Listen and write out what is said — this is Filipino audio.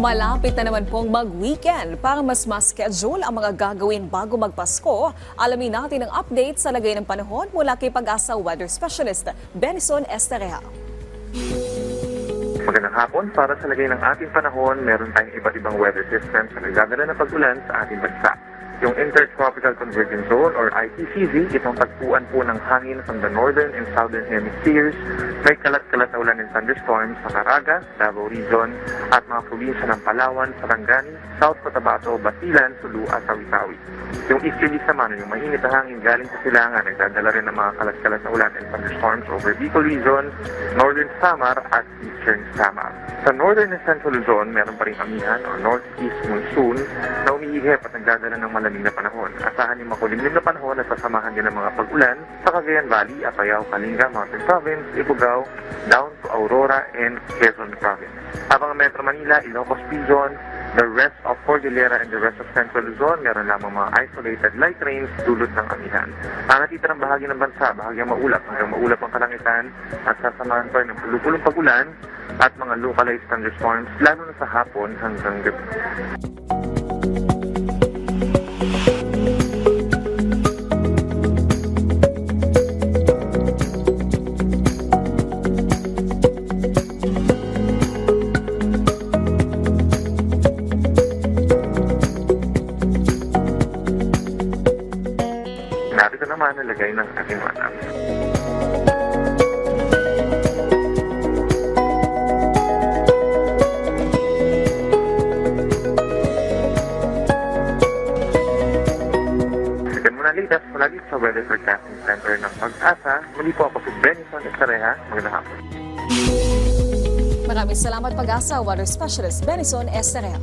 Malapit na naman pong mag-weekend. Para mas schedule ang mga gagawin bago magpasko, alamin natin ang update sa lagay ng panahon mula kay Pag-asa Weather Specialist Benison Estereha. Magandang hapon. Para sa lagay ng ating panahon, meron tayong iba't ibang weather systems na nagdadala ng pag-ulan sa ating bansa. Yung Intertropical Convergence Zone or ITCZ, itong tagpuan po ng hangin from the northern and southern hemispheres. May kalat-kalat na ulan and thunderstorms sa Caraga, Davao Region, at mga probinsya ng Palawan, Sarangani, South Cotabato, Basilan, Sulu at Tawi-Tawi. Yung easterlies naman, yung mainit na hangin galing sa Silangan, nagdadala rin ng mga kalat-kalat na ulan and thunderstorms over Bicol Region, Northern Samar at Eastern Samar. Sa Northern and Central Luzon, meron pa rin amihan o Northeast Monsoon na umiihip at nagdadala ng malamig na panahon. Asahan yung makulimlim na panahon at sasamahan din ng mga pag-ulan sa Cagayan Valley, Apayao, Kalinga, Mountain Province, Ifugao, down to Aurora and Quezon Province. Habang ang Metro Manila, Ilocos Region, the rest of Cordillera and the rest of Central Luzon, meron lamang mga isolated light rains dulot ng amihan. Ang natitirang bahagi ng bansa, bahagyang maulap hanggang maulap ang kalangitan at sasamahan pa rin ng pulupulong pag-ulan at mga localized thunderstorms lalo na sa hapon hanggang gabi. Narito naman ang lagay ng ating mata. Second muna latest mula dito sa Weather Forecasting Center ng Pag-asa. Muli po ako si Benison Estereha. Magandang hapon. Maraming salamat Pag-asa Weather Specialist Benison Estereha.